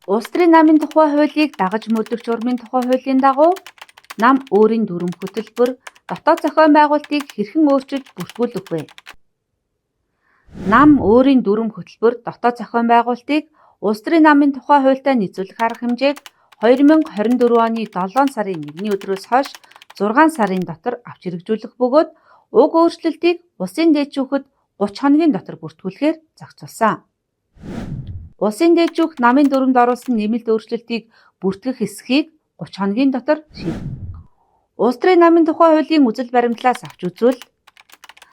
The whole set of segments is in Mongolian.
Улс төрийн намын тухай хуулийг дагаж мөрдөх журмын тухай хуулийн дагуу нам өөрийн дүрм хөтөлбөр дотоод зохион байгуулалтыг хэрхэн өөрчилж бүртгүүлэх вэ? Нам өөрийн дүрм хөтөлбөр дотоод зохион байгуулалтыг улс төрийн намын тухай хуультай нийцүүлэх арга хэмжээг 2024 оны 7 сарын 1-ний өдрөөс хойш 6 сарын дотор авч хэрэгжүүлэх бөгөөд уг өөрчлөлтийг улсын дээдчүүхэд 30 хоногийн дотор бүртгүүлэхээр зохицуулсан. Улсын дээдчүүх намын дүрмд оруулсан нэмэлт өөрчлөлтийг бүртгэх эсхийг 30 хоногийн дотор шийднэ. Улс төрийн намын тухай хуулийн үзэл баримтлаас авч үзвэл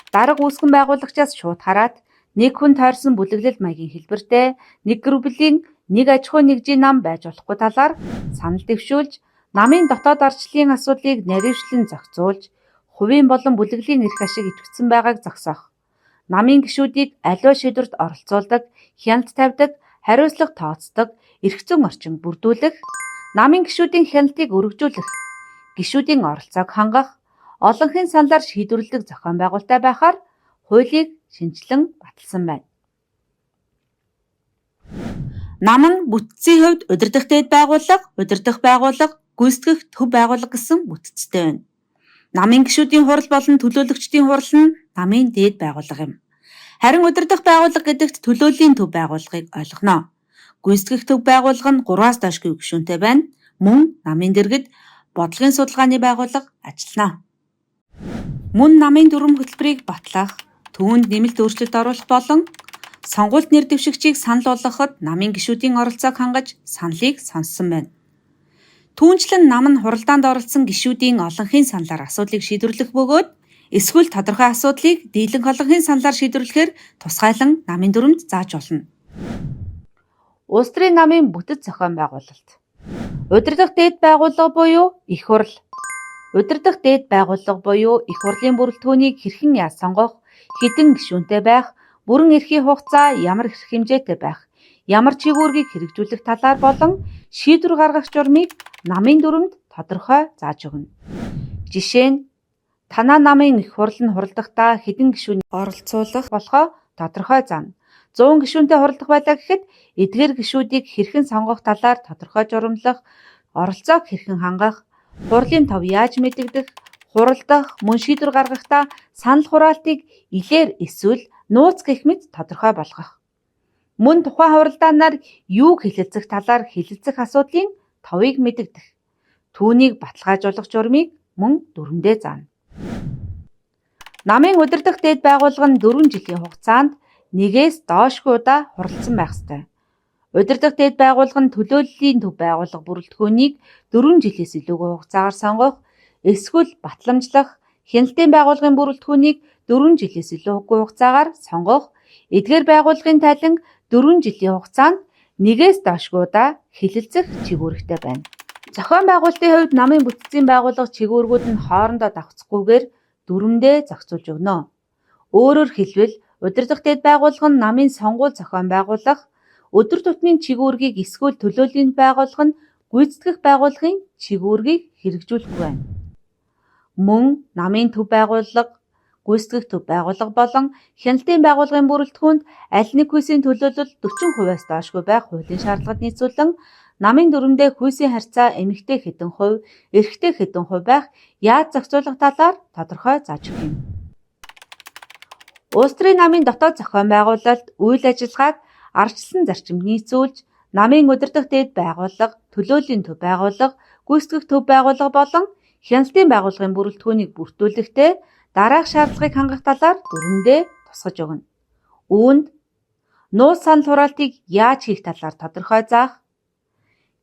дарга үүсгэн байгуулагчаас шууд хараад нэг хүн тойрсон бүлэглэл маягийн хэлбэртэй нэг гэр бүлийн нэг аж ахуй нэгжийн нам байж болохгүй талаар санал дэвшүүлж, намын дотоод ардчлалын асуудлыг наривчлан зохицуулж, хувийн болон бүлэглэлийн эрх ашиг идэвхжсэн байгааг зогсоох, намын гишүүдийг аливаа шийдвэрт оролцуулдаг, хяналт тавьдаг, хариуцлага тооцдог, эрх зүйн орчин бүрдүүлэх, намын гишүүдийн хяналтыг өргөжүүлэх, гишүүдийн оролцоог хангах, олонхын саналаар шийдвэрлэдэг зохион байгуулалтай байхаар хуулийг шинжилэн баталсан байна. Нам нь бүтцийн хувьд удирдах дээд байгууллага, удирдах байгууллага, гүйцэтгэх төв байгууллага гэсэн бүтцтэй байна. Намын гишүүдийн хурал болон төлөөлөгчдийн хурал нь намын дээд байгууллага юм. Харин удирдах байгууллага гэдэгт төлөөллийн төв байгууллагыг ойлгоно. Гүйцэтгэх төв байгууллага нь 3-аас доошгүй гишүүнтэй байна. Мөн намын дэргэд бодлогын судалгааны байгууллага ажиллана. Мөн намын дүрм хөтөлбөрийг батлах, түүнд нэмэлт өөрчлөлт оруулах болон сонгуульт нэр дэвшигчийг санал болгоход намын гишүүдийн оролцоог хангаж саналыг сонссон байна. Түүнчлэн нам нь хуралдаанд оролцсон гишүүдийн олонхын саналаар асуудлыг шийдвэрлэх бөгөөд эсвэл тодорхой асуудлыг дийлэнх олонхын саналаар шийдвэрлэхээр тусгайлан намын дүрмд зааж болно. Улс төрийн намын бүтэц зохион байгуулалт. Удирдах дээд байгууллага буюу их хурал. Удирдах дээд байгууллага буюу их хурлын бүрэлдэхүүнийг хэрхэн яаж сонгох, хэдэн гишүүнтэй байх, бүрэн эрхийн хугацаа ямар эрх хэмжээтэй байх, ямар чиглэлийг хэрэгжүүлэх талаар болон шийдвэр гаргах журмыг намын дүрмд тодорхой зааж өгнө. Жишээ нь танаа намын их хурал нь хуралдахдаа хэдэн гишүүнийг оролцуулах болохоо тодорхой заана. 100 гишүүнтэй хуралдах байлаа гэхэд эдгээр гишүүдийг хэрхэн сонгох талаар тодорхой журамлах, оролцоог хэрхэн хангах, хурлын тав яаж мэдэгдэх, хуралдах, мөн шийдвэр гаргахдаа санал хураалтыг илээр эсвэл нууц гэх мэт тодорхой болгох. Мөн тухайн хуралдаанаар юуг хэлэлцэх талаар хэлэлцэх асуудлын товыг мэдэгдэх. Түүнийг баталгаажуулах журмыг мөн дүрмдээ заана. Намын удирдах дээд байгууллага нь 4 жилийн хугацаанд нэгээс доошгүй удаа хуралдсан байх ёстой. Удирдах дээд байгууллага нь төлөөллийн төв байгууллага бүрэлдэхүүнийг 4 жилээс илүүгүй хугацаагаар сонгох, эсвэл батламжлах, хяналтын байгууллагын бүрэлдэхүүнийг 4 жилээс илүүгүй хугацаагаар сонгох, эдгээр байгууллагын тайлан 4 жилийн хугацаанд нэгээс доошгүй удаа хэлэлцэх чиглэлтэй байна. Зохион байгуулалтын хувьд намын бүтцийн байгууллага чиглэлүүд нь хоорондоо давхцахгүйгээр дүрмдээ зохицуулж өгнө. Өөрөөр хэлбэл удирдах дээд байгууллага нь намын сонгууль зохион байгуулах, өдөр тутмын чиглэлийг эсвэл төлөөллийн байгууллага нь гүйцэтгэх байгууллагын чиглэлийг хэрэгжүүлэх байна. Мөн намын төв байгууллага, гүйцэтгэх төв байгууллага болон хяналтын байгууллагын бүрэлдэхүүнд аль нэг хүйсийн төлөөлөл 40%-аас доошгүй байх хуулийн шаардлагад нийцүүлэн намын дүрмдээ хүйсийн харьцаа эмэгтэй хэдэн хувь, эрэгтэй хэдэн хувь байх яаж зохицуулах талаар тодорхой зааж өгөх юм. Улс төрийн намын дотоод зохион байгуулалт үйл ажиллагааг ардчилсан зарчимд нийцүүлж, намын удирдах дээд байгууллага, төлөөллийн төв байгууллага, гүйцэтгэх төв байгууллага болон хяналтын байгууллагын бүрэлдэхүүнийг бүртгүүлэхдээ дараах шаардлагыг хангах талаар дүрмдээ тусгаж өгнө. Үүнд нууц санал хураалтыг яаж хийх талаар тодорхой заах,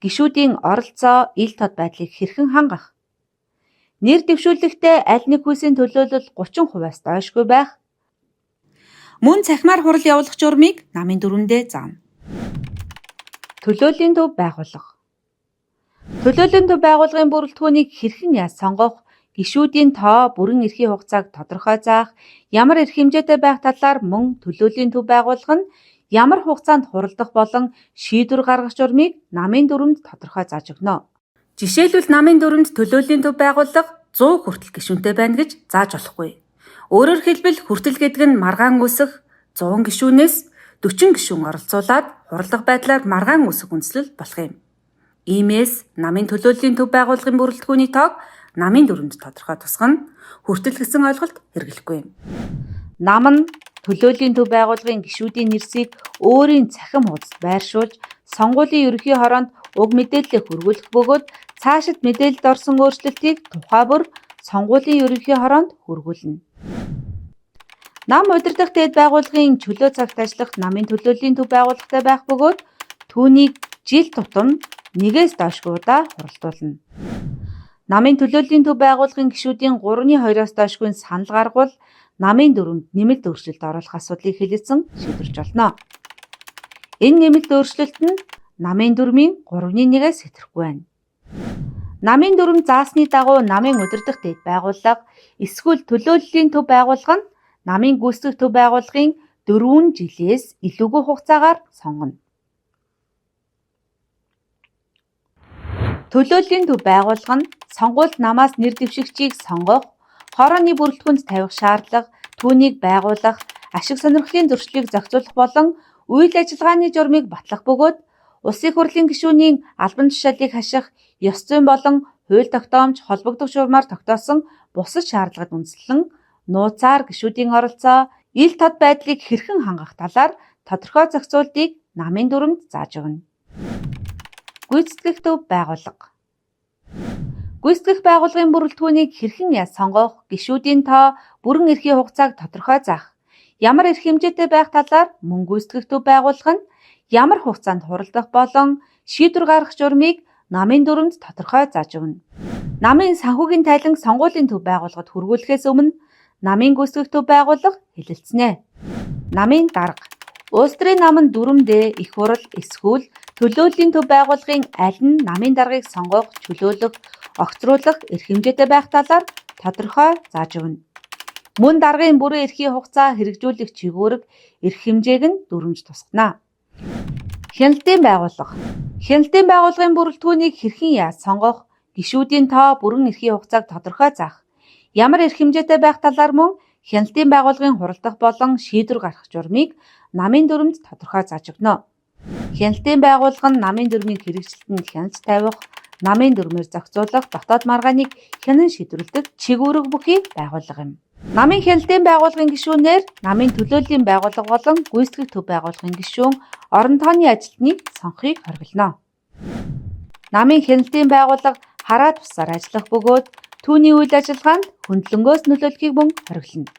гишүүдийн оролцоо, ил тод байдлыг хэрхэн хангах, нэр дэвшүүлэхдээ аль нэг хүйсийн төлөөлөл 30%-аас доошгүй байх, мөн цахимаар хурал явуулах журмыг намын дүрмдээ заана. Төлөөллийн төв байгууллага. Төлөөллийн төв байгууллагын бүрэлдэхүүнийг хэрхэн яаж сонгох, гишүүдийн тоо, бүрэн эрхийн хугацааг тодорхой заах, ямар эрх хэмжээтэй байх талаар мөн төлөөллийн төв байгууллага нь ямар хугацаанд хуралдах болон шийдвэр гаргах журмыг намын дүрмд тодорхой зааж өгнө. Жишээлбэл намын дүрмд төлөөллийн төв байгууллага 100 хүртэл гишүүнтэй байна гэж зааж болохгүй. Өөрөөр хэлбэл хүртэл гэдэг нь маргаан үсэх 100 гишүүнээс 40 гишүүн оролцуулаад хурлах байдлаар маргаан үсэг үндэслэл болох юм. Иймээс намын төлөөллийн төв байгууллагын бүрэлдэхүүний тоог намын дүрмэнд тодорхой тусгана хүртэл гэсэн ойлголт хэрэглэхгүй юм. Нам нь төлөөллийн төв байгууллагын гишүүдийн нэрсийг өөрийн цахим хуудасд байршуулж сонгуулийн ерөнхий хороонд уг мэдээлэлээ хүргүүлэх бөгөөд цаашид мэдээлэлд орсон өөрчлөлтийг тухай бүр сонгуулийн ерөнхий хороонд хүргүүлнэ. Нам удирдах дээд байгууллагын чөлөө цагт ажиллах намын төлөөллийн төв байгууллагатай байх бөгөөд түүнийг жил тутам 1-ээс доош удаа хуралдуулна. Намын төлөөллийн төв байгууллагын гишүүдийн 3-2-оос доошгүй санал гаргавал намын дүрмэнд нэмэлт өөрчлөлт оруулах асуудлыг хэлэлцэн шийдвэрлэж болно. Энэ нэмэлт өөрчлөлт нь намын дүрмийн 3/1-ээс хэтрэхгүй байна. Намын дүрм заасны дагуу намын удирдах дээд байгууллага эсвэл төлөөллийн төв байгууллага нь намын гүйцэтгэх төв байгууллагын 4 жилээс илүүгүй хугацаагаар сонгоно. Төлөөллийн төв байгууллага нь сонгуульд намаас нэр дэвшигчийг сонгох, хорооны бүрэлдэхүүнд тавих шаардлага, түүнийг байгуулах, ашиг сонирхлын зөрчлийг зохицуулах болон үйл ажиллагааны журмыг батлах бөгөөд улсын хурлын гишүүний албан тушаалыг хаших, ёс зүйн болон хууль тогтоомж холбогдох журмаар тогтоосон бусад шаардлагад үндэслэн нууцаар гишүүдийн оролцоо, ил тод байдлыг хэрхэн хангах талаар тодорхой зохицуултыг намын дүрмэнд зааж өгнө. Гүйцэтгэх төв байгууллага. Гүйцэтгэх байгууллагын бүрэлдэхүүнийг хэрхэн сонгох, гишүүдийн тоо, бүрэн эрхийн хугацааг тодорхой заах, ямар эрх хэмжээтэй байх талаар мөн гүйцэтгэх төв байгууллага нь ямар хугацаанд хуралдах болон шийдвэр гаргах журмыг намын дүрмэнд тодорхой зааж өгнө. Намын санхүүгийн тайлан сонгуулийн төв байгууллагад хүргүүлэхээс өмнө намын гүйцэтгэх төв байгууллага хэлэлцэнэ. Намын дарга. Улс төрийн намын дүрмдээ их хурал эсвэл төлөөллийн төв байгууллагын аль нь намын даргыг сонгох, чөлөөлөх, огцруулах эрх хэмжээтэй байх талаар тодорхой зааж өгнө. Мөн даргын бүрэн эрхийн хугацаа хэрэгжүүлэх чиглэлэг эрх хэмжээг нь дүрмж тусгана. Хяналтын байгууллага. Хяналтын байгууллагын бүрэлдэхүүнийг хэрхэн сонгох, гишүүдийн тоо, бүрэн эрхийн хугацааг тодорхой заах, ямар эрх хэмжээтэй байх талаар мөн хяналтын байгууллагын хуралдах болон шийдвэр гаргах журмыг намын дүрмэнд тодорхой зааж өгнө. Хяналтын байгууллага нь намын дүрмийн хэрэгжилтэнд хяналт тавих, намын дүрмээр зохицуулах дотоод маргааныг хянан шийдвэрлэдэг чиглэлэг бүхий байгууллага юм. Намын хяналтын байгууллагын гишүүнээр намын төлөөллийн байгууллага болон гүйцэтгэх төв байгууллагын гишүүн орон тооны ажилтныг сонгохыг хориглоно. Намын хяналтын байгууллага хараа тусаар ажиллах бөгөөд түүний үйл ажиллагаанд хөндлөнгөөс нөлөөлөхийг мөн хориглоно.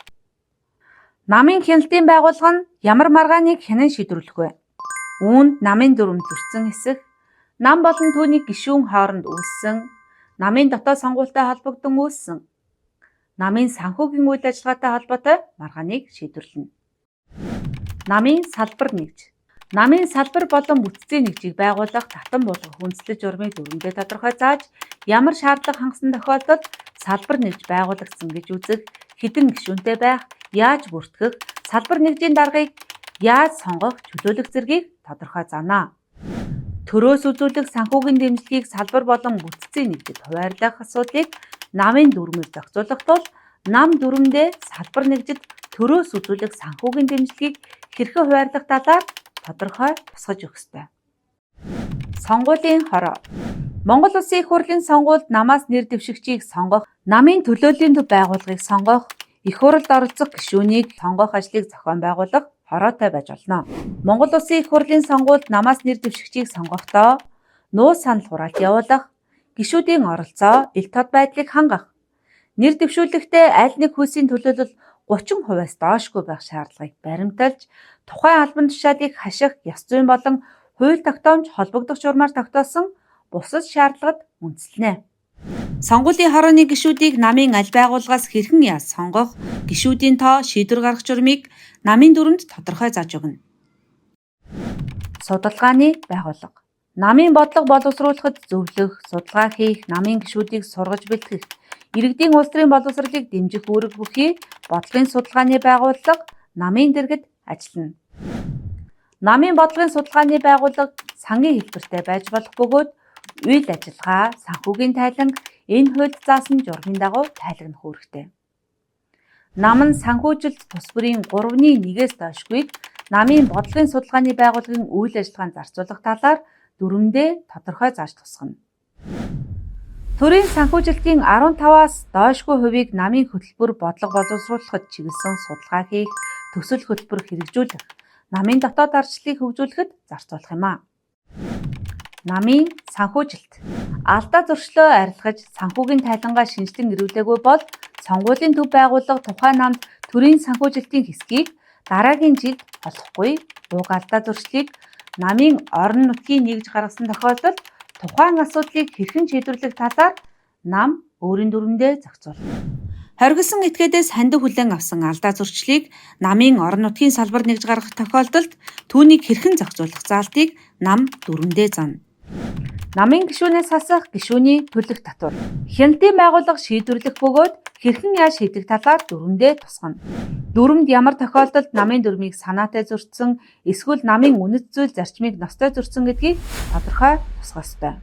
Намын хяналтын байгууллага нь ямар маргааныг хянан шийдвэрлэх вэ? Үүнд намын дүрм зөрчсөн хэсэг, нам болон түүний гишүүн хооронд үүссэн, намын дотоод сонгуультай холбогдсон үүссэн, намын санхүүгийн үйл ажиллагаатай холбоотой маргааныг шийдвэрлэнэ. Намын салбар нэгж. Намын салбар болон бүтцийн нэгжийг байгуулах, татан буулгах үндэслэл журмыг дүрмдээ тодорхой зааж, ямар шаардлага хангасан тохиолдолд салбар нэгж байгуулагдсан гэж үзэх, хэдэн гишүүнтэй байх, яаж бүртгэх, салбар нэгжийн даргыг яаж сонгох, чөлөөлөх зэргийг тодорхой заана. Төрөөс үзүүлэх санхүүгийн дэмжлэгийг салбар болон бүтцийн нэгжид хуваарлах асуудлыг намын дүрмээр зохицуулах тул нам дүрмдээ салбар нэгжид төрөөс үзүүлэх санхүүгийн дэмжлэгийг хэрхэн хуваарлах талаар тодорхой тусгаж өгөх ёстой. Сонгуулийн хороо. Монгол Улсын их хурлын сонгуульд намаас нэр дэвшигчийг сонгох, намын төлөөллийн төв байгууллагыг сонгох, их хуралд оролцох гишүүнийг сонгох ажлыг зохион байгуулах хороотой байж болно. Монгол Улсын их хурлын сонгуульд намаас нэр дэвшигчийг сонгохдоо нууц санал хураалт явуулах, гишүүдийн оролцоо, ил тод байдлыг хангах, нэр дэвшүүлэхдээ аль нэг хүйсийн төлөөлөл 30%-аас доошгүй байх шаардлагыг баримталж, тухайн албан тушаалыг хаших, ёс зүйн болон хууль тогтоомж холбогдох журмаар тогтоосон бусад шаардлагад үндэслэнэ. Сонгуулийн хорооны гишүүдийг намын аль байгууллагаас хэрхэн сонгох, гишүүдийн тоо, шийдвэр гаргах журмыг намын дүрмэнд тодорхой зааж өгнө. Судалгааны байгууллага. Намын бодлого боловсруулахад зөвлөх, судалгаа хийх, намын гишүүдийг сургаж бэлтгэх, иргэдийн улс төрийн боловсролыг дэмжих үүрэг бүхий бодлогын судалгааны байгууллага намын дэргэд ажиллана. Намын бодлогын судалгааны байгууллага сангийн хэлбэртэй байж болох бөгөөд үйл ажиллагаа, санхүүгийн тайланг энэ хуульд заасан журмын дагуу тайлгнах үүрэгтэй. Нам нь санхүүжилт тус бүрийн 3/1-ээс доошгүйг намын бодлогын судалгааны байгууллагын үйл ажиллагаанд зарцуулах талаар дүрмдээ тодорхой зааж тусгана. Төрийн санхүүжилтийн 15-аас доошгүй хувийг намын хөтөлбөр бодлого боловсруулахад чиглэсэн судалгаа хийх, төсөл хөтөлбөр хэрэгжүүлэх, намын дотоод ардчлалыг хөгжүүлэхэд зарцуулах юм а. Намын санхүүжилт. Алдаа зөрчлөө арилгаж, санхүүгийн тайлангаа шинжилэн ирүүлээгүй бол сонгуулийн төв байгууллага тухайн намд төрийн санхүүжилтийн хэсгийг дараагийн жилд олохгүй, уг алдаа зөрчлийг намын орон нутгийн нэгж гаргасан тохиолдолд тухайн асуудлыг хэрхэн шийдвэрлэх талаар нам өөрийн дүрмдээ зохицуулна. Хоригдсон этгээдээс хандив хүлээн авсан алдаа зөрчлийг намын орон нутгийн салбар нэгж гаргах тохиолдолд түүнийг хэрхэн зохицуулах заалтыг нам дүрмдээ зана. Намын гишүүнээс хасах гишүүний төлөх татвар. Хяналтын байгууллага шийдвэрлэх бөгөөд хэрхэн яаж шийдэх талаар дүрмдээ тусгана. Дүрмд ямар тохиолдолд намын дүрмийг санаатай зөрчсөн, эсвэл намын үнэт зүйл зарчмыг ностой зөрчсөн гэдгийг тодорхой тусгах ёстой.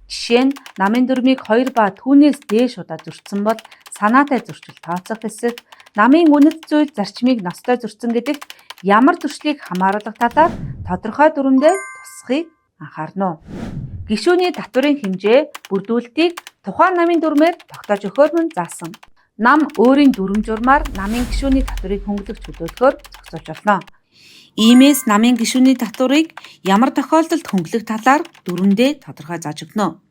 Жишээ нь намын дүрмийг 2 ба түүнээс дээш удаа зөрчсөн бол санаатай зөрчил тооцох хэсэг, намын үнэт зүйл зарчмыг ностой зөрчсөн гэдэгт ямар зөрчлийг хамааруулах талаар тодорхой дүрмдээ тусахыг анхаарна. Гишүүний татварын хэмжээ, бүрдүүлэлтийг тухайн намын дүрмээр тогтоож өгөхөөр мөн заасан. Нам өөрийн дүрм журмаар намын гишүүний татварыг хөнгөлөх чөлөөлөхөөр зохицуулж болно. Иймээс намын гишүүний татварыг ямар тохиолдолд хөнгөлөх талаар дүрмдээ тодорхой зааж өгнө.